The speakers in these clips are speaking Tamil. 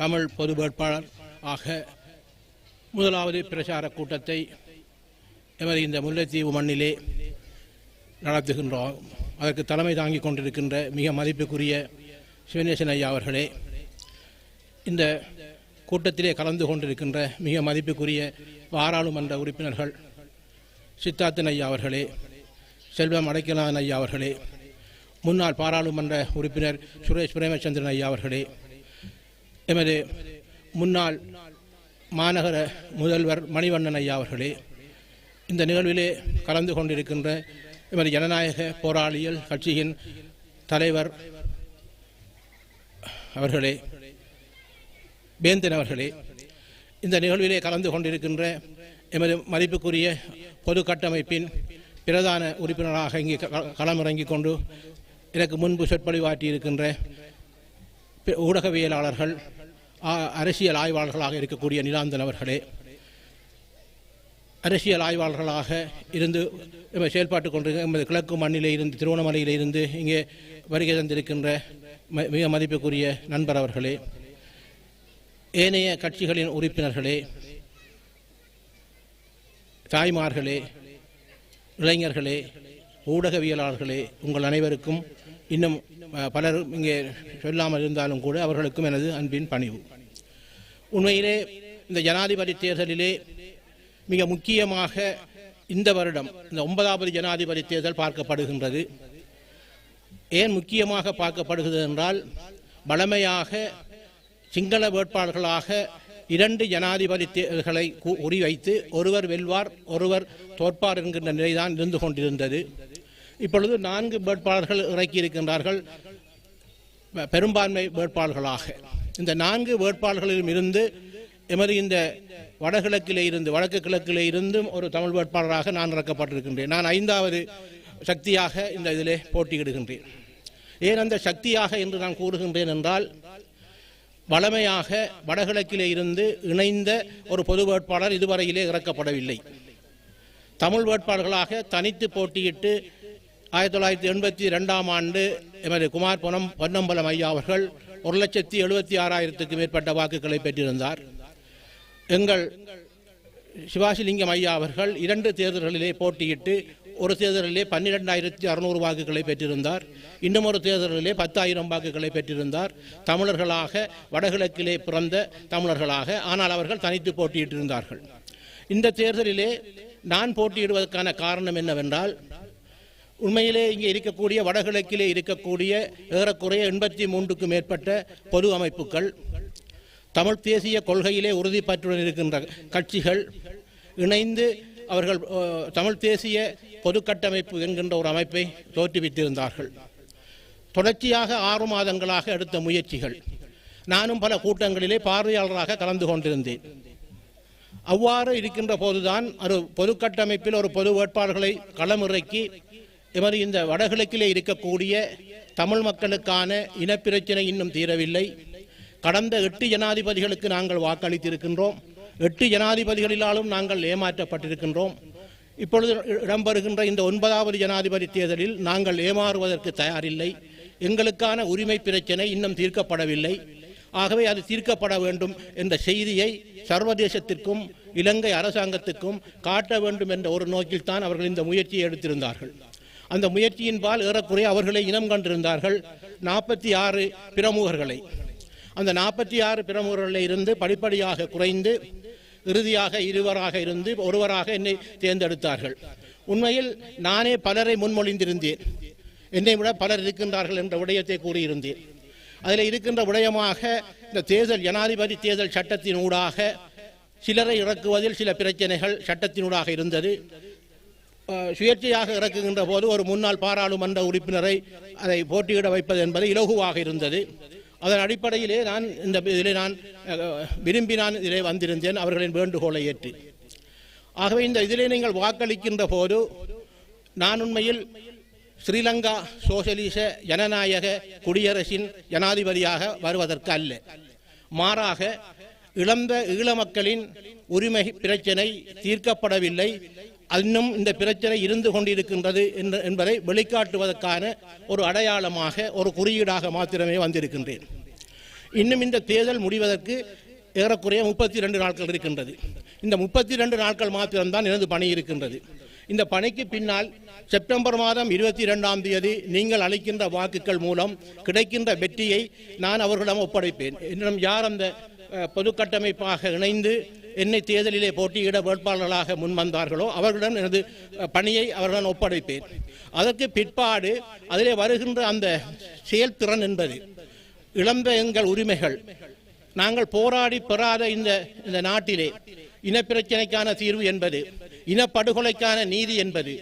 தமிழ் பொது வேட்பாளர் ஆக முதலாவது பிரச்சார கூட்டத்தை எமது இந்த முல்லைத்தீவு மண்ணிலே நடத்துகின்றோம். அதற்கு தலைமை தாங்கிக் கொண்டிருக்கின்ற மிக மதிப்புக்குரிய சிவனேசன் ஐயா அவர்களே, இந்த கூட்டத்திலே கலந்து கொண்டிருக்கின்ற மிக மதிப்புக்குரிய பாராளுமன்ற உறுப்பினர்கள் சித்தார்த்தன் ஐயா அவர்களே, செல்வம் அடைக்கலான் ஐயா அவர்களே, முன்னாள் பாராளுமன்ற உறுப்பினர் சுரேஷ் பிரேமச்சந்திரன் ஐயா அவர்களே, எமது முன்னாள் மாநகர முதல்வர் மணிவண்ணன் ஐயா அவர்களே, இந்த நிகழ்விலே கலந்து கொண்டிருக்கின்ற எமது ஜனநாயக போராளிகள் கட்சியின் தலைவர் அவர்களே, வேந்தன் அவர்களே, இந்த நிகழ்விலே கலந்து கொண்டிருக்கின்ற எமது மதிப்புக்குரிய பொது கட்டமைப்பின் பிரதான உறுப்பினராக இங்கே களமிறங்கிக் கொண்டு எனக்கு முன்பு சொற்பொழிவாற்றியிருக்கின்ற ஊடகவியலாளர்கள், அரசியல் ஆய்வாளர்களாக இருக்கக்கூடிய நிலாந்தன் அவர்களே, அரசியல் ஆய்வாளர்களாக இருந்து செயல்பாட்டு கொண்டிருக்க எமது கிழக்கு மண்ணிலே இருந்து திருவண்ணாமலையிலே இருந்து இங்கே வருகை தந்திருக்கின்ற மிக மதிப்புக்குரிய நண்பர் அவர்களே, ஏனைய கட்சிகளின் உறுப்பினர்களே, தாய்மார்களே, இளைஞர்களே, ஊடகவியலாளர்களே, உங்கள் அனைவருக்கும் இன்னும் பலரும் இங்கே சொல்லாமல் இருந்தாலும் கூட அவர்களுக்கும் எனது அன்பின் பணிவு. உண்மையிலே இந்த ஜனாதிபதி தேர்தலிலே மிக முக்கியமாக இந்த வருடம் இந்த 9வது ஜனாதிபதி தேர்தல் பார்க்கப்படுகின்றது. ஏன் முக்கியமாக பார்க்கப்படுகிறது என்றால், வழமையாக சிங்கள வேட்பாளர்களாக 2 ஜனாதிபதி தேர்தல்களை குறிவைத்து ஒருவர் வெல்வார் ஒருவர் தோற்பார் என்கின்ற நிலைதான் இருந்து கொண்டிருந்தது. இப்பொழுது 4 வேட்பாளர்கள் இறக்கியிருக்கின்றார்கள் பெரும்பான்மை வேட்பாளர்களாக. இந்த 4 வேட்பாளர்களிலும் இருந்து எமது இந்த வடக்கு கிழக்கிலே இருந்தும் ஒரு தமிழ் வேட்பாளராக நான் இறக்கப்பட்டிருக்கின்றேன். நான் 5வது சக்தியாக இந்த இதிலே போட்டியிடுகின்றேன். ஏன் அந்த சக்தியாக என்று நான் கூறுகின்றேன் என்றால், வழமையாக வடகிழக்கிலே இருந்து இணைந்த ஒரு பொது வேட்பாளர் இதுவரையிலே இறக்கப்படவில்லை. தமிழ் வேட்பாளர்களாக தனித்து போட்டியிட்டு 1982ஆம் ஆண்டு எமது குமார் பொன்னம்பலம் ஐயா அவர்கள் 1,76,000க்கும் மேற்பட்ட வாக்குகளை பெற்றிருந்தார். எங்கள் சிவாசிலிங்கம் ஐயா அவர்கள் 2 தேர்தல்களிலே போட்டியிட்டு ஒரு தேர்தலிலே 12,600 வாக்குகளை பெற்றிருந்தார். இன்னும் ஒரு தேர்தலிலே 10,000 வாக்குகளை பெற்றிருந்தார். தமிழர்களாக வடகிழக்கிலே பிறந்த தமிழர்களாக, ஆனால் அவர்கள் தனித்து போட்டியிட்டிருந்தார்கள். இந்த தேர்தலிலே நான் போட்டியிடுவதற்கான காரணம் என்னவென்றால், உண்மையிலே இங்கே இருக்கக்கூடிய வடகிழக்கிலே இருக்கக்கூடிய ஏறக்குறைய 83க்கும் மேற்பட்ட பொது அமைப்புகள், தமிழ் தேசிய கொள்கையிலே உறுதிப்பற்றுடன் இருக்கின்ற கட்சிகள் இணைந்து அவர்கள் தமிழ் தேசிய பொது கட்டமைப்பு என்கின்ற ஒரு அமைப்பை தோற்றுவித்திருந்தார்கள். தொடர்ச்சியாக 6 மாதங்களாக எடுத்த முயற்சிகள். நானும் பல கூட்டங்களிலே பார்வையாளராக கலந்து கொண்டிருந்தேன். அவ்வாறு இருக்கின்ற போதுதான் ஒரு பொது கட்டமைப்பில் ஒரு பொது வேட்பாளர்களை களமிறக்கி எமது இந்த வடகிழக்கிலே இருக்கக்கூடிய தமிழ் மக்களுக்கான இனப்பிரச்சனை இன்னும் தீரவில்லை. கடந்த 8 ஜனாதிபதிகளுக்கு நாங்கள் வாக்களித்திருக்கின்றோம். 8 ஜனாதிபதிகளிலாலும் நாங்கள் ஏமாற்றப்பட்டிருக்கின்றோம். இப்பொழுது இடம்பெறுகின்ற இந்த 9வது ஜனாதிபதி தேர்தலில் நாங்கள் ஏமாறுவதற்கு தயாரில்லை. எங்களுக்கான உரிமை பிரச்சனை இன்னும் தீர்க்கப்படவில்லை. ஆகவே அது தீர்க்கப்பட வேண்டும் என்ற செய்தியை சர்வதேசத்திற்கும் இலங்கை அரசாங்கத்துக்கும் காட்ட வேண்டும் என்ற ஒரு நோக்கில் தான் அவர்கள் இந்த முயற்சியை எடுத்திருந்தார்கள். அந்த முயற்சியின்பால் ஏறக்குறைய அவர்களை இனம் கண்டிருந்தார்கள் 46 பிரமுகர்களை. அந்த 46 பிரமுகர்களில் இருந்து படிப்படியாக குறைந்து இறுதியாக 2வராக இருந்து ஒருவராக என்னை தேர்ந்தெடுத்தார்கள். உண்மையில் நானே பலரை முன்மொழிந்திருந்தேன். என்னை விட பலர் இருக்கின்றார்கள் என்ற விடயத்தை கூறியிருந்தேன். அதில் இருக்கின்ற விடயமாக இந்த தேர்தல் ஜனாதிபதி தேர்தல் சட்டத்தினூடாக சிலரை இறக்குவதில் சில பிரச்சனைகள் சட்டத்தினூடாக இருந்தது. சுயேட்சையாக இறக்குகின்ற போது ஒரு முன்னாள் பாராளுமன்ற உறுப்பினரை அதை போட்டியிட வைப்பது என்பது இலகுவாக இருந்தது. அதன் அடிப்படையிலே நான் விரும்பி இதிலே வந்திருந்தேன், அவர்களின் வேண்டுகோளை ஏற்று. ஆகவே இந்த இதிலே நீங்கள் வாக்களிக்கின்ற போது நான் உண்மையில் ஸ்ரீலங்கா சோசலிச ஜனநாயக குடியரசின் ஜனாதிபதியாக வருவதற்கு அல்ல, மாறாக இழந்த ஈழ மக்களின் உரிமை பிரச்சனை தீர்க்கப்படவில்லை, இன்னும் இந்த பிரச்சனை இருந்து கொண்டிருக்கின்றது என்பதை வெளிக்காட்டுவதற்கான ஒரு அடையாளமாக ஒரு குறியீடாக மாத்திரமே வந்திருக்கின்றேன். இன்னும் இந்த தேர்தல் முடிவதற்கு ஏறக்குறைய 32 நாட்கள் இருக்கின்றது. இந்த 32 நாட்கள் மாத்திரம்தான் எனது பணி இருக்கின்றது. இந்த பணிக்கு பின்னால் செப்டம்பர் மாதம் 22ஆம் தேதி நீங்கள் அளிக்கின்ற வாக்குகள் மூலம் கிடைக்கின்ற வெற்றியை நான் அவர்களிடம் ஒப்படைப்பேன். என்னிடம் யார் அந்த பொது கட்டமைப்பாக இணைந்து என்னை தேர்தலிலே போட்டியிட வேட்பாளர்களாக முன்வந்தார்களோ அவர்களிடம் எனது பணியை அவர்களிடம் ஒப்படைப்பேன். அதற்கு பிற்பாடு அதிலே வருகின்ற அந்த செயல்திறன் என்பது இழந்த எங்கள் உரிமைகள், நாங்கள் போராடி பெறாத இந்த நாட்டிலே இனப்பிரச்சனைக்கான தீர்வு என்பது, இனப்படுகொலைக்கான நீதி என்பது,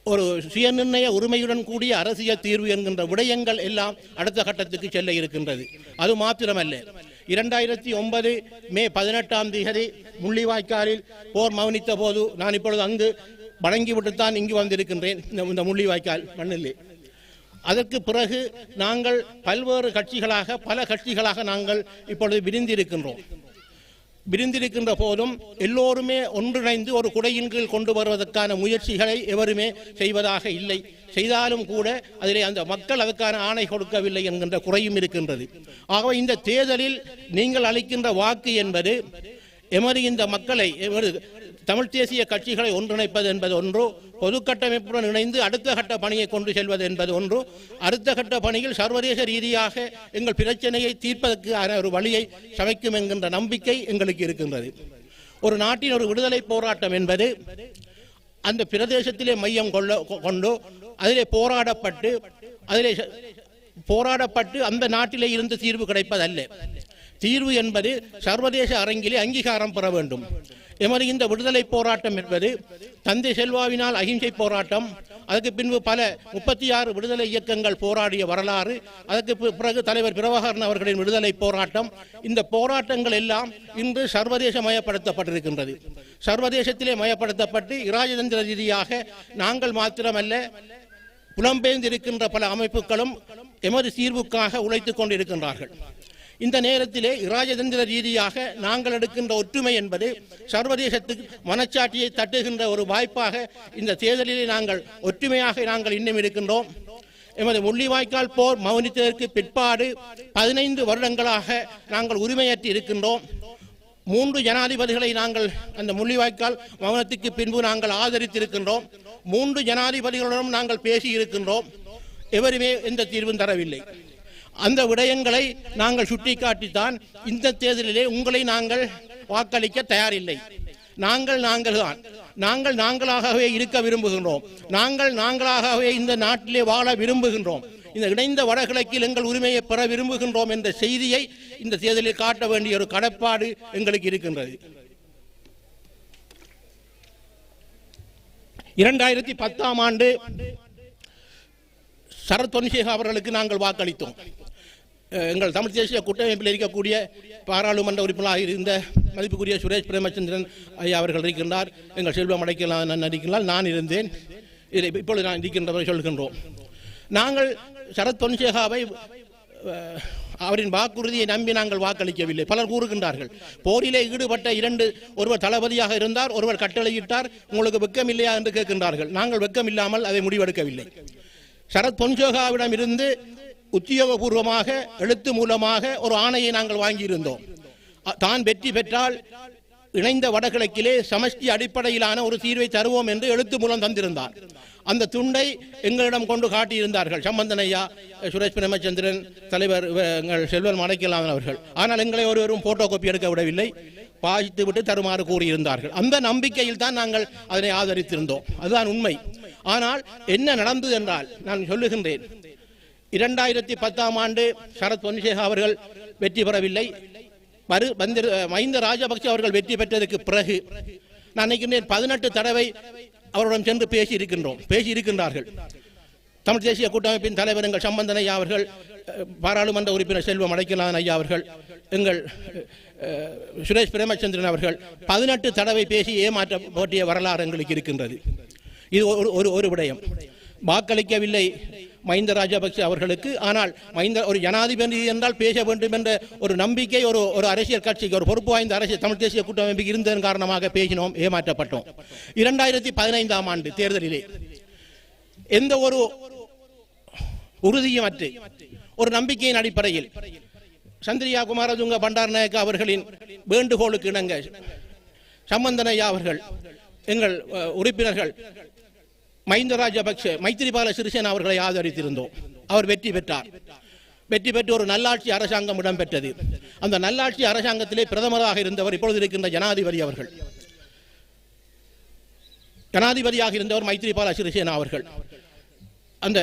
ஒரு சுயநிர்ணய உரிமையுடன் கூடிய அரசியல் தீர்வு என்கின்ற விடயங்கள் எல்லாம் அடுத்த கட்டத்துக்கு செல்ல இருக்கின்றது. அது மாத்திரமல்ல, 2009 மே 18ஆம் தேதி முள்ளிவாய்க்காலில் போர் மௌனித்த போது நான் இப்பொழுது அங்கு வணங்கிவிட்டுத்தான் இங்கு வந்திருக்கின்றேன், இந்த முள்ளிவாய்க்கால் மண்ணிலே. அதற்கு பிறகு நாங்கள் பல்வேறு கட்சிகளாக பல கட்சிகளாக நாங்கள் இப்பொழுது விரிந்திருக்கின்ற போதும் எல்லோருமே ஒன்றிணைந்து ஒரு குடையின் கீழ் கொண்டு வருவதற்கான முயற்சிகளை எவருமே செய்வதாக இல்லை. செய்தாலும் கூட அதிலே அந்த மக்கள் அதற்கான ஆணை கொடுக்கவில்லை என்கின்ற குறையும் இருக்கின்றது. ஆகவே இந்த தேர்தலில் நீங்கள் அளிக்கின்ற வாக்கு என்பது எமது இந்த மக்களை, எமது தமிழ் தேசிய கட்சிகளை ஒன்றிணைப்பது என்பது ஒன்று, பொது கட்டமைப்புடன் இணைந்து அடுத்த கட்ட பணியை கொண்டு செல்வது என்பது ஒன்று, அடுத்த கட்ட பணியில் சர்வதேச ரீதியாக எங்கள் பிரச்சனையை தீர்ப்பதற்கான ஒரு வழியை சமைக்கும் என்கின்ற நம்பிக்கை எங்களுக்கு இருக்கின்றது. ஒரு நாட்டின் ஒரு விடுதலை போராட்டம் என்பது அந்த பிரதேசத்திலே மையம் கொண்டு அதிலே போராடப்பட்டு அந்த நாட்டிலே இருந்து தீர்வு கிடைப்பதல்ல. தீர்வு என்பது சர்வதேச அரங்கிலே அங்கீகாரம் பெற வேண்டும். எமது இந்த விடுதலை போராட்டம் என்பது தந்தை செல்வாவினால் அகிம்சை போராட்டம், அதற்கு பின்பு பல 36 விடுதலை இயக்கங்கள் போராடிய வரலாறு, அதற்கு பிறகு தலைவர் பிரபாகரன் அவர்களின் விடுதலை போராட்டம், இந்த போராட்டங்கள் எல்லாம் இன்று சர்வதேச மயப்படுத்தப்பட்டிருக்கின்றது. சர்வதேசத்திலே மயப்படுத்தப்பட்டு இராஜதந்திர ரீதியாக நாங்கள் மாத்திரமல்ல, புலம்பெயர்ந்திருக்கின்ற பல அமைப்புகளும் எமது தீர்வுக்காக உழைத்துக் கொண்டிருக்கின்றார்கள். இந்த நேரத்திலே இராஜதந்திர ரீதியாக நாங்கள் எடுக்கின்ற ஒற்றுமை என்பது சர்வதேசத்துக்கு மனச்சாட்சியை தட்டுகின்ற ஒரு வாய்ப்பாக இந்த தேர்தலிலே நாங்கள் ஒற்றுமையாக நாங்கள் இன்னும் இருக்கின்றோம். எமது முள்ளிவாய்க்கால் போர் மௌனித்ததற்கு பிற்பாடு 15 வருடங்களாக நாங்கள் உரிமையற்றி இருக்கின்றோம். 3 ஜனாதிபதிகளை நாங்கள் அந்த முள்ளிவாய்க்கால் மௌனத்துக்கு பின்பு நாங்கள் ஆதரித்திருக்கின்றோம். 3 ஜனாதிபதிகளுடன் நாங்கள் பேசி இருக்கின்றோம். எவருமே எந்த தீர்வும் தரவில்லை. அந்த விடயங்களை நாங்கள் சுட்டிக்காட்டித்தான் இந்த தேர்தலிலே உங்களை நாங்கள் வாக்களிக்க தயாரில்லை. நாங்கள் நாங்களாகவே இருக்க விரும்புகின்றோம். நாங்களாகவே இந்த நாட்டிலே வாழ விரும்புகின்றோம். இந்த இணைந்த வடகிழக்கில் எங்கள் உரிமையை பெற விரும்புகின்றோம் என்ற செய்தியை இந்த தேர்தலில் காட்ட வேண்டிய ஒரு கடப்பாடு எங்களுக்கு இருக்கின்றது. 2010ஆம் ஆண்டு சரத் பொன்சேகா அவர்களுக்கு நாங்கள் வாக்களித்தோம். எங்கள் தமிழ் தேசிய கூட்டமைப்பில் இருக்கக்கூடிய பாராளுமன்ற உறுப்பினராக இருந்த மதிப்புக்குரிய சுரேஷ் பிரேமச்சந்திரன் ஐயா அவர்கள் இருக்கின்றார். எங்கள் செல்வம் அடைக்கலாம் நான் இருந்தேன். இப்பொழுது நான் இருக்கின்றவரை சொல்கின்றோம். நாங்கள் சரத் பொன்சேகாவை அவரின் வாக்குறுதியை நம்பி நாங்கள் வாக்களிக்கவில்லை. பலர் கூறுகின்றார்கள், போரிலே ஈடுபட்ட 2 ஒருவர் தளபதியாக இருந்தார், ஒருவர் கட்டளையிட்டார், உங்களுக்கு வெக்கம் இல்லையா என்று கேட்கின்றார்கள். நாங்கள் வெக்கம் இல்லாமல் அதை முடிவெடுக்கவில்லை. சரத் பொன்சேகாவிடம் இருந்து உத்தியோகபூர்வமாக எழுத்து மூலமாக ஒரு ஆணையை நாங்கள் வாங்கியிருந்தோம். தான் வெற்றி பெற்றால் இணைந்த வடகிழக்கிலே சமஷ்டி அடிப்படையிலான ஒரு தீர்வை தருவோம் என்று எழுத்து மூலம் தந்திருந்தார். அந்த துண்டை எங்களிடம் கொண்டு காட்டியிருந்தார்கள் சம்பந்தன் ஐயா, சுரேஷ் பிரேமச்சந்திரன், தலைவர் எங்கள் செல்வன் மடைக்கலாமன் அவர்கள். ஆனால் எங்களை ஒருவரும் போட்டோ காப்பி எடுக்க விடவில்லை, பாய்த்து விட்டு தருமாறு கூறியிருந்தார்கள். அந்த நம்பிக்கையில் தான் நாங்கள் அதனை ஆதரித்திருந்தோம். அதுதான் உண்மை. ஆனால் என்ன நடந்தது என்றால், நான் சொல்லுகின்றேன், 2010ஆம் ஆண்டு சரத் பொன்சேகா அவர்கள் வெற்றி பெறவில்லை. மஹிந்த ராஜபக்ச அவர்கள் வெற்றி பெற்றதற்கு பிறகு நான் நினைக்கின்றேன் 18 தடவை அவருடன் சென்று பேசியிருக்கின்றார்கள். தமிழ் தேசிய கூட்டமைப்பின் தலைவர் எங்கள் சம்பந்தன் ஐயா அவர்கள், பாராளுமன்ற உறுப்பினர் செல்வம் அடைக்கலான் ஐயா அவர்கள், எங்கள் சுரேஷ் பிரேமச்சந்திரன் அவர்கள் 18 தடவை பேசி ஏமாற்ற போட்டிய வரலாறு எங்களுக்கு இருக்கின்றது. இது ஒரு விடயம். வாக்களிக்கவில்லை மஹிந்த ராஜபக்ச அவர்களுக்கு. ஆனால் ஒரு ஜனாதிபதி என்றால் பேச வேண்டும் என்ற ஒரு நம்பிக்கை ஒரு அரசியல் கட்சிக்கு, ஒரு பொறுப்பு வாய்ந்த அரசியல் தமிழ் தேசிய கூட்டமைப்புக்கு இருந்ததன் காரணமாக பேசினோம், ஏமாற்றப்பட்டோம். 2015ஆம் ஆண்டு தேர்தலிலே எந்த ஒரு உறுதியுமற்று ஒரு நம்பிக்கையின் அடிப்படையில் சந்திரியா குமாரதுங்க பண்டாரநாயக்க அவர்களின் வேண்டுகோளுக்கு இணங்க சம்பந்தனையா அவர்கள் எங்கள் உறுப்பினர்கள் மஹிந்த ராஜபக்ஷ மைத்திரிபால சிறிசேன அவர்களை ஆதரித்திருந்தோம். அவர் வெற்றி பெற்றார். வெற்றி பெற்று ஒரு நல்லாட்சி அரசாங்கம் இடம்பெற்றது. அந்த நல்லாட்சி அரசாங்கத்திலே பிரதமராக இருந்தவர் இப்பொழுது இருக்கின்ற ஜனாதிபதி அவர்கள். ஜனாதிபதியாக இருந்தவர் மைத்திரிபால சிறிசேனா அவர்கள். அந்த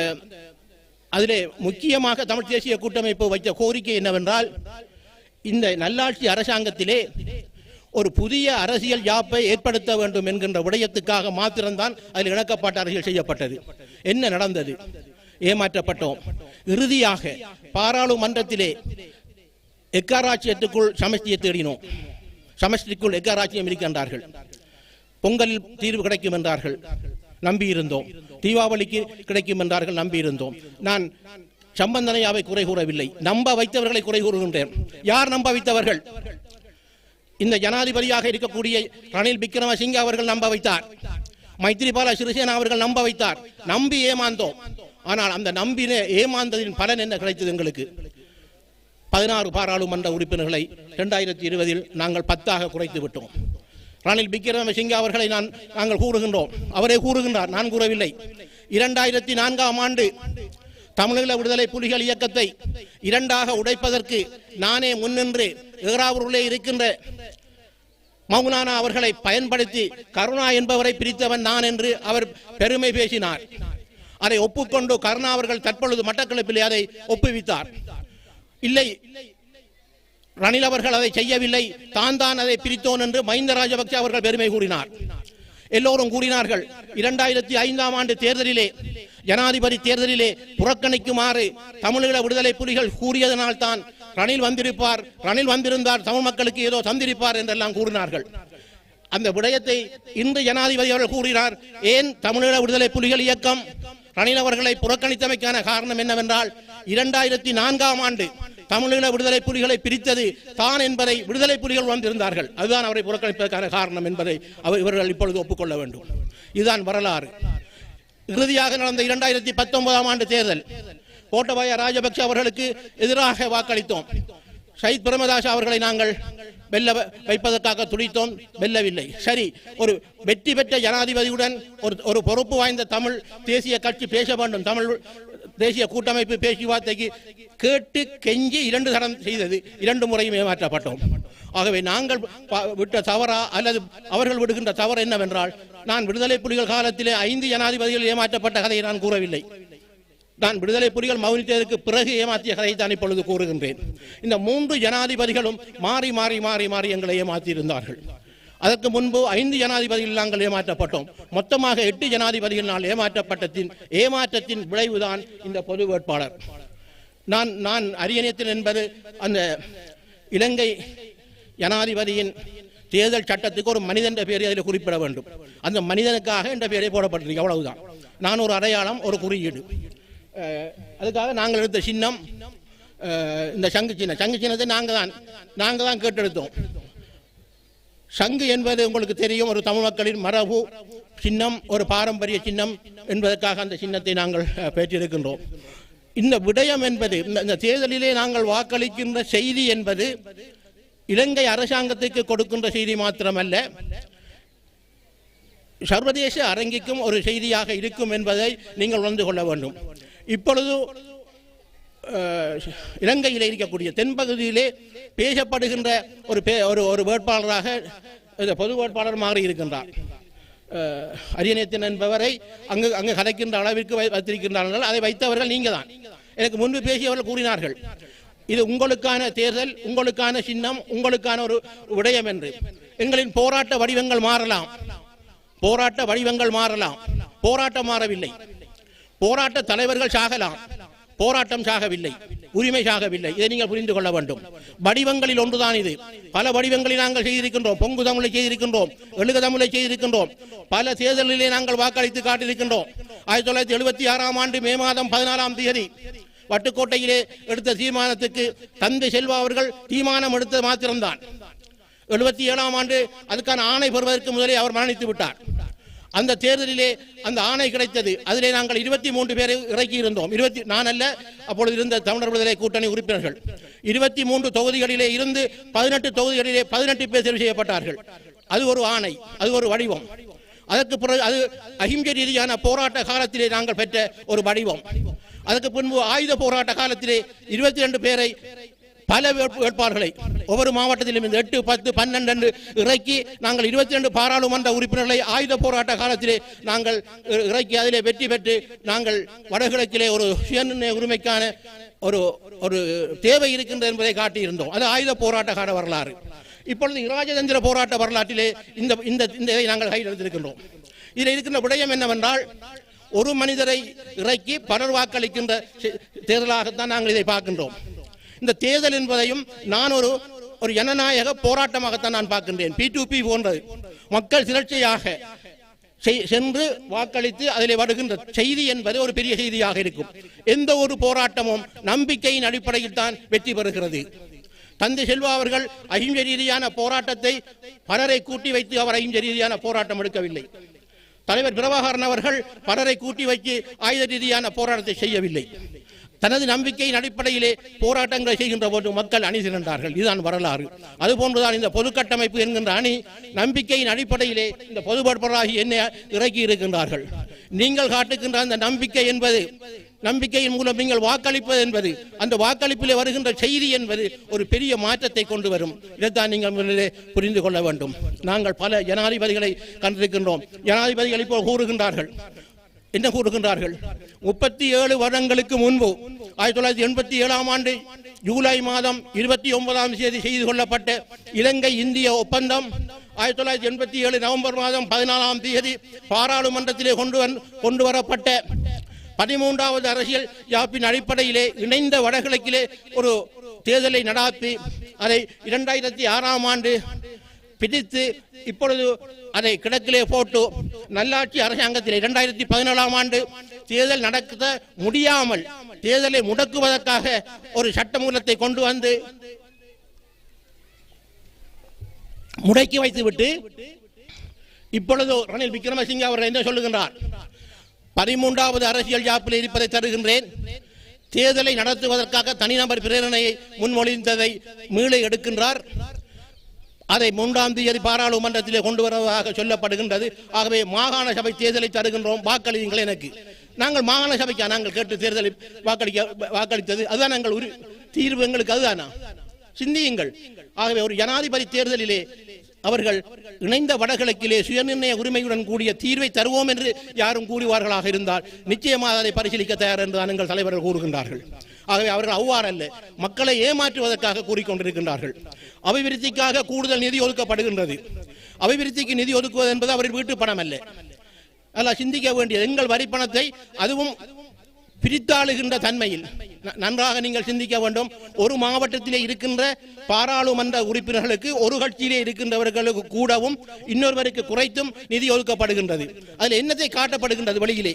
அதிலே முக்கியமாக தமிழ் தேசிய கூட்டமைப்பு வைத்த கோரிக்கை என்னவென்றால், இந்த நல்லாட்சி அரசாங்கத்திலே ஒரு புதிய அரசியல் யாப்பை ஏற்படுத்த வேண்டும் என்கின்ற விடயத்துக்காக மாத்திரம்தான் அதில் இணக்கப்பட்ட அரசியல் செய்யப்பட்டது. என்ன நடந்தது? ஏமாற்றப்பட்டோம். இறுதியாக பாராளுமன்றத்திலே எக்காராட்சியத்துக்குள் சமஷ்டியை தேடினோம். சமஷ்டிக்குள் எக்காராட்சியம் இருக்கின்றார்கள். பொங்கலில் தீர்வு கிடைக்கும் என்றார்கள், நம்பியிருந்தோம். தீபாவளிக்கு கிடைக்கும் என்றார்கள், நம்பியிருந்தோம். நான் சம்பந்தனையாவை குறை கூறவில்லை, நம்ப வைத்தவர்களை குறை கூறுகின்றேன். யார் நம்ப வைத்தவர்கள்? இந்த ஜனாதிபதியாக இருக்கக்கூடிய ரணில் விக்ரமசிங்கே அவர்கள் நம்ப வைத்தார். மைத்திரிபால சிறிசேனா அவர்கள் நம்ப வைத்தார். நம்பி ஏமாந்தோம். ஆனால் அந்த நம்பின ஏமாந்ததின் பலன் என்ன கிடைத்தது? எங்களுக்கு 16 பாராளுமன்ற உறுப்பினர்களை 2020 நாங்கள் 10 குறைத்து விட்டோம். ரணில் விக்ரமசிங்கே அவர்களை நாங்கள் கூறுகின்றோம், அவரே கூறுகின்றார், நான் கூறவில்லை. 2004ஆம் ஆண்டு தமிழீழ விடுதலை புலிகள் இயக்கத்தை 2ஆக உடைப்பதற்கு நானே முன்னின்று ஏறாவூரிலே இருக்கின்ற மௌலானா அவர்களை பயன்படுத்தி கருணா என்பவரை பிரித்தவன் நான் என்று அவர் பெருமை பேசினார். அதை ஒப்புக்கொண்டு கருணா அவர்கள் தற்பொழுது மட்டக்களப்பிலே அதை ஒப்புவித்தார். இல்லை, ரணில் அவர்கள் அதை செய்யவில்லை, தான் அதை பிரித்தோன் என்று மஹிந்த ராஜபக்ஷ அவர்கள் பெருமை கூறினார். எல்லோரும் கூறினார்கள். 2005ஆம் ஆண்டு தேர்தலிலே, ஜனாதிபதி தேர்தலிலே புறக்கணிக்குமாறு தமிழீழ விடுதலை புலிகள் கூறியதனால் தான் ரணில் வந்திருப்பார், ரணில் வந்திருந்தார் தமிழ் மக்களுக்கு ஏதோ தந்திருப்பார் என்றெல்லாம் கூறினார்கள். அந்த விடயத்தை இன்று ஜனாதிபதி அவர்கள் கூறினார். ஏன் தமிழீழ விடுதலை புலிகள் இயக்கம் ரணில் அவர்களை புறக்கணித்தமைக்கான காரணம் என்னவென்றால், 2004ஆம் ஆண்டு தமிழீழ விடுதலை புலிகளை பிரித்தது தான் என்பதை விடுதலை புலிகள் வந்திருந்தார்கள். அதுதான் அவரை புறக்கணிப்பதற்கான காரணம் என்பதை இவர்கள் இப்பொழுது ஒப்புக்கொள்ள வேண்டும். இதுதான் வரலாறு. இறுதியாக நடந்த 2019ஆம் ஆண்டு தேர்தல், கோட்டபாய ராஜபக்ஷ அவர்களுக்கு எதிராக வாக்களித்தோம். ஷஹீத் பிரேமதாஸ் அவர்களை நாங்கள் வெல்ல வைப்பதற்காக துடித்தோம், வெல்லவில்லை. சரி, ஒரு வெற்றி பெற்ற ஜனாதிபதியுடன் ஒரு பொறுப்பு வாய்ந்த தமிழ் தேசிய கட்சி பேச வேண்டும். தமிழ் தேசிய கூட்டமைப்பு பேச்சுவார்த்தைக்கு கேட்டு கெஞ்சி 2 தரம் செய்தது, 2 முறையும் ஏமாற்றப்பட்டோம். ஆகவே நாங்கள் விட்ட தவறா அல்லது அவர்கள் விடுகின்ற தவறு என்னவென்றால், நான் விடுதலை புலிகள் காலத்திலே 5 ஜனாதிபதிகள் ஏமாற்றப்பட்ட கதையை நான் கூறவில்லை. நான் விடுதலை புலிகள் மௌனித்ததற்கு பிறகு ஏமாற்றிய கதையை தான் இப்பொழுது கூறுகின்றேன். இந்த 3 ஜனாதிபதிகளும் மாறி மாறி மாறி மாறி எங்களை ஏமாற்றியிருந்தார்கள். அதற்கு முன்பு 5 ஜனாதிபதிகள் நாங்கள் ஏமாற்றப்பட்டோம். மொத்தமாக 8 ஜனாதிபதிகள் நாள் ஏமாற்றத்தின் விளைவுதான் இந்த பொது வேட்பாளர். நான் அரியணையத்தில் என்பது அந்த இலங்கை ஜனாதிபதியின் தேர்தல் சட்டத்துக்கு ஒரு மனிதன் பெயரை அதில் குறிப்பிட வேண்டும். அந்த மனிதனுக்காக இந்த பெயரை போடப்பட்டிருக்கு, அவ்வளவுதான். நான் ஒரு அடையாளம், ஒரு குறியீடு. அதுக்காக நாங்கள் எடுத்த சின்னம் இந்த சங்கு சின்னத்தை நாங்கள் தான் கேட்டெடுத்தோம். சங்கு என்பது உங்களுக்கு தெரியும், ஒரு தமிழ் மக்களின் மரபு சின்னம், ஒரு பாரம்பரிய சின்னம் என்பதற்காக அந்த சின்னத்தை நாங்கள் பெற்றிருக்கின்றோம். இந்த விடயம் என்பது, இந்த தேர்தலிலே நாங்கள் வாக்களிக்கின்ற செய்தி என்பது இலங்கை அரசாங்கத்துக்கு கொடுக்கின்ற செய்தி மாத்திரமல்ல, சர்வதேச அரங்கிக்கும் ஒரு செய்தியாக இருக்கும் என்பதை நீங்கள் உணர்ந்து கொள்ள வேண்டும். இப்பொழுது இலங்கையில் இருக்கக்கூடிய தென்பகுதியிலே பேசப்படுகின்ற ஒரு வேட்பாளராக பொது வேட்பாளர் மாறி இருக்கின்றார். அரியணையத்தின் என்பவரை அங்கு கதைக்கின்ற அளவிற்கு வைத்திருக்கின்றார்கள். அதை வைத்தவர்கள் நீங்கள் தான். எனக்கு முன்பு பேசியவர்கள் கூறினார்கள், இது உங்களுக்கான தேர்தல், உங்களுக்கான சின்னம், உங்களுக்கான ஒரு விடயம் என்று. எங்களின் போராட்ட வடிவங்கள் மாறலாம், போராட்டம் மாறவில்லை. போராட்ட தலைவர்கள் சாகலாம், போராட்டம் சாகவில்லை, உரிமை சாகவில்லை. இதை நீங்கள் புரிந்து கொள்ள வேண்டும். வடிவங்களில் ஒன்றுதான் இது. பல வடிவங்களை நாங்கள் செய்திருக்கின்றோம். பொங்கு தமிழை செய்திருக்கின்றோம், எழுக தமிழை செய்திருக்கின்றோம். பல தேர்தலிலே நாங்கள் வாக்களித்து காட்டியிருக்கின்றோம். 1976ஆம் ஆண்டு மே மாதம் 14ஆம் தேதி வட்டுக்கோட்டையிலே எடுத்த தீர்மானத்துக்கு தந்தை செல்வா அவர்கள் தீர்மானம் எடுத்த மாத்திரம்தான். 77ஆம் ஆண்டு அதுக்கான ஆணை பெறுவதற்கு முதலே அவர் மரணித்து விட்டார். அந்த தேர்தலிலே அந்த ஆணை கிடைத்தது. அதிலே நாங்கள் 23 பேரை இறக்கி இருந்தோம். நான் அல்ல, அப்பொழுது இருந்த தமிழர் விடுதலை கூட்டணி உறுப்பினர்கள். 23 தொகுதிகளிலே இருந்து 18 தொகுதிகளிலே 18 பேர் தேர்வு செய்யப்பட்டார்கள். அது ஒரு ஆணை, அது ஒரு வடிவம். அதற்கு பிறகு அது அஹிம்சை ரீதியான போராட்ட காலத்திலே நாங்கள் பெற்ற ஒரு வடிவம். அதற்கு பின்பு ஆயுத போராட்ட காலத்திலே 22 பேரை பல வேட்பாளர்களை ஒவ்வொரு மாவட்டத்திலும் 8, 10, 12 இறக்கி நாங்கள் 22 பாராளுமன்ற உறுப்பினர்களை ஆயுத போராட்ட காலத்திலே நாங்கள் இறக்கி அதிலே வெற்றி பெற்று நாங்கள் வடகிழக்கிலே ஒரு சுயநிர்ணய உரிமைக்கான ஒரு தேவை இருக்கின்றது என்பதை காட்டியிருந்தோம். அது ஆயுத போராட்ட கால வரலாறு. இப்பொழுது இராஜதந்திர போராட்ட வரலாற்றிலே இதை நாங்கள் கையில் எடுத்திருக்கின்றோம். இதில் இருக்கின்ற விடயம் என்னவென்றால், ஒரு மனிதரை இறக்கி பலர் வாக்களிக்கின்ற தேர்தலாகத்தான் நாங்கள் இதை பார்க்கின்றோம். இந்த தேர்தல் என்பதையும் நான் ஒரு ஜனநாயக போராட்டமாகத்தான் நான் பார்க்கின்றேன். P2P போன்றது மக்கள் திரட்சியாக சென்று வாக்களித்து அதில் வருகின்ற செய்தி என்பது ஒரு பெரிய செய்தியாக இருக்கும். எந்த ஒரு போராட்டமும் நம்பிக்கையின் அடிப்படையில் தான் வெற்றி பெறுகிறது. தந்தை செல்வா அவர்கள் அஹிம்சை ரீதியான போராட்டத்தை பலரை கூட்டி வைத்து அவர் அஹிம்சை ரீதியான போராட்டம் எடுக்கவில்லை. தலைவர் பிரபாகரன் அவர்கள் பலரை கூட்டி வைத்து ஆயுத ரீதியான போராட்டத்தை செய்யவில்லை. தனது நம்பிக்கையின் அடிப்படையிலே போராட்டங்களை செய்கின்ற போது மக்கள் அணி திரண்டார்கள். இதுதான் வரலாறு. அதுபோன்றுதான் இந்த பொது கட்டமைப்பு என்கின்ற அணி நம்பிக்கையின் அடிப்படையிலே இந்த பொதுபடுப்பராகி என்னை இறக்கி இருக்கின்றார்கள். நீங்கள் காட்டுகின்ற அந்த நம்பிக்கை என்பது, நம்பிக்கையின் மூலம் நீங்கள் வாக்களிப்பது என்பது, அந்த வாக்களிப்பிலே வருகின்ற செய்தி என்பது ஒரு பெரிய மாற்றத்தை கொண்டு வரும். இதைத்தான் நீங்கள் முதலிலே புரிந்து கொள்ள வேண்டும். நாங்கள் பல ஜனாதிபதிகளை கண்டிருக்கின்றோம். ஜனாதிபதிகள் இப்போ கூறுகின்றார்கள், என்ன கூறுகின்றார்கள்? 37 வருடங்களுக்கு முன்பு 1987ஆம் ஆண்டு ஜூலை மாதம் 29ஆம் தேதி செய்து கொள்ளப்பட்ட இலங்கை இந்திய ஒப்பந்தம் 1987 நவம்பர் மாதம் 14ஆம் தேதி பாராளுமன்றத்திலே கொண்டு வரப்பட்ட 13வது அரசியல் யாப்பின் அடிப்படையிலே இணைந்த வடகிழக்கிலே ஒரு தேர்தலை நடாத்தி அதை 2006ஆம் ஆண்டு பிடித்து இப்பொழுது அதை கிடக்கிலே போட்டு நல்லாட்சி அரசாங்கத்திலே 2017ஆம் ஆண்டு தேர்தல் நடத்த முடியாமல் தேர்தலை முடக்குவதற்காக ஒரு சட்டமூலத்தை கொண்டு வந்து முடக்கி வைத்துவிட்டு இப்பொழுது ரணில் விக்ரமசிங்கே அவர்கள் என்ன சொல்லுகின்றார்? 13வது அரசியல் யாப்பில் இருப்பதை தருகின்றேன், தேர்தலை நடத்துவதற்காக தனிநபர் பிரேரணையை முன்மொழிந்ததை மீள எடுக்கின்றார். அதை 3ஆம் தேதி பாராளுமன்றத்திலே கொண்டு வருவதாக சொல்லப்படுகின்றது. ஆகவே மாகாண சபை தேர்தலை தருகின்றோம், வாக்களியுங்கள் எனக்கு. நாங்கள் மாகாண சபைக்கா நாங்கள் கேட்டு தேர்தலை வாக்களித்தது? அதுதான் எங்கள் தீர்வு, எங்களுக்கு அதுதானா? சிந்தியுங்கள். ஆகவே ஒரு ஜனாதிபதி தேர்தலிலே அவர்கள் இணைந்த வடகிழக்கிலே சுயநிர்ணய உரிமையுடன் கூடிய தீர்வை தருவோம் என்று யாரும் கூறுவார்களாக இருந்தால் நிச்சயமாக அதை பரிசீலிக்க தயார் என்றுதான் எங்கள் தலைவர்கள் கூறுகின்றார்கள். ஆகவே அவர்கள் அவ்வாறு அல்ல, மக்களை ஏமாற்றுவதற்காக கூறிக்கொண்டிருக்கின்றார்கள். அபிவிருத்திக்காக கூடுதல் நிதி ஒதுக்கப்படுகின்றது. அபிவிருத்திக்கு நிதி ஒதுக்குவது என்பது அவரின் வீட்டு பணம் அல்ல. அல்ல, சிந்திக்க வேண்டியது எங்கள் வரி பணத்தை அதுவும் பிரித்தாளுகின்ற தன்மையில் நன்றாக நீங்கள் சிந்திக்க வேண்டும். ஒரு மாவட்டத்திலே இருக்கின்ற பாராளுமன்ற உறுப்பினர்களுக்கு ஒரு கட்சியிலே இருக்கின்றவர்களுக்கு கூடவும் இன்னொருவருக்கு குறைத்தும் நிதி ஒதுக்கப்படுகின்றது. அதில் என்னத்தை காட்டப்படுகின்றது? வெளியிலே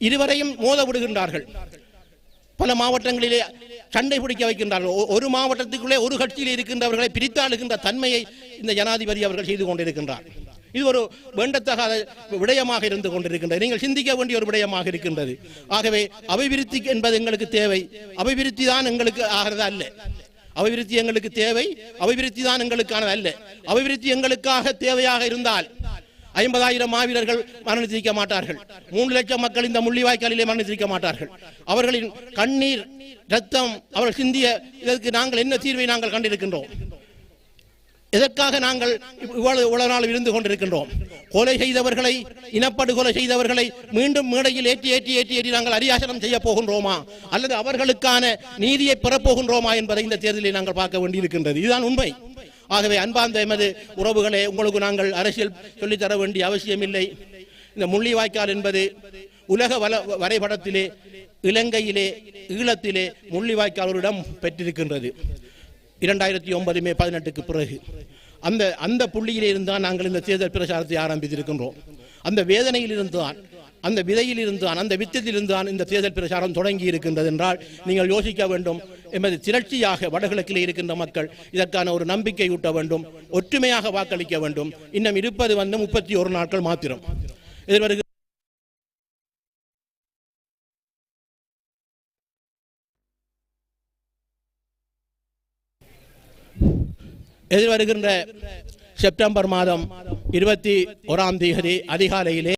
இருவரையும் மோத விடுகின்றார்கள். பல மாவட்டங்களிலே சண்டை பிடிக்க வைக்கின்றார்கள். ஒரு மாவட்டத்துக்குள்ளே ஒரு கட்சியில் இருக்கின்றவர்களை பிரித்தாளுகின்ற தன்மையை இந்த ஜனாதிபதி அவர்கள் செய்து கொண்டிருக்கின்றார். இது ஒரு வேண்டத்தகாத விடயமாக இருந்து கொண்டிருக்கின்றது. நீங்கள் சிந்திக்க வேண்டிய ஒரு விடயமாக இருக்கின்றது. ஆகவே அபிவிருத்தி என்பது எங்களுக்கு தேவை. அபிவிருத்தி தான் எங்களுக்கு ஆகிறது அல்ல. அபிவிருத்தி எங்களுக்கு தேவை, அபிவிருத்தி தான் எங்களுக்கானது அல்ல. அபிவிருத்தி எங்களுக்காக தேவையாக இருந்தால் 50,000 மாவீரர்கள் மரணித்திருக்க மாட்டார்கள். 3 லட்சம் மக்கள் இந்த முள்ளிவாய்க்காலிலே மரணித்திருக்க மாட்டார்கள். அவர்களின் கண்ணீர் ரத்தம் அவர்கள் சிந்திய இதற்கு நாங்கள் என்ன தீர்வை நாங்கள் கண்டிருக்கின்றோம்? எதற்காக நாங்கள் இவ்வளவு நாள் இருந்து கொண்டிருக்கின்றோம்? கொலை செய்தவர்களை, இனப்படுகொலை செய்தவர்களை மீண்டும் மேடையில் ஏற்றி நாங்கள் அரியாசனம் செய்ய போகின்றோமா, அல்லது அவர்களுக்கான நீதியை பெறப்போகின்றோமா என்பதை இந்த தேர்தலில் நாங்கள் பார்க்க வேண்டியிருக்கின்றது. இதுதான் உண்மை. ஆகவே அன்பார்ந்த எமது உறவுகளே, உங்களுக்கு நாங்கள் அரசியல் சொல்லித்தர வேண்டிய அவசியம் இல்லை. இந்த முள்ளிவாய்க்கால் என்பது உலக வரைபடத்திலே இலங்கையிலே ஈழத்திலே முள்ளிவாய்க்கால் ஒரு இடம் பெற்றிருக்கின்றது. 2009 மே 18க்கு பிறகு அந்த புள்ளியிலே இருந்தால் நாங்கள் இந்த தேர்தல் பிரச்சாரத்தை ஆரம்பித்திருக்கின்றோம். அந்த வேதனையில் இருந்தான், அந்த விதையில் இருந்தான், அந்த வித்தத்தில் இருந்தான் இந்த தேர்தல் பிரச்சாரம் தொடங்கி இருக்கின்றது என்றால் நீங்கள் யோசிக்க வேண்டும். எமது திரட்சியாக வடகிழக்கிலே இருக்கின்ற மக்கள் இதற்கான ஒரு நம்பிக்கை ஊட்ட வேண்டும், ஒற்றுமையாக வாக்களிக்க வேண்டும். இன்னும் இருப்பது 31 நாட்கள் மாத்திரம். எதிர்வருகிற செப்டம்பர் மாதம் 21ஆம் தேதி அதிகாலையிலே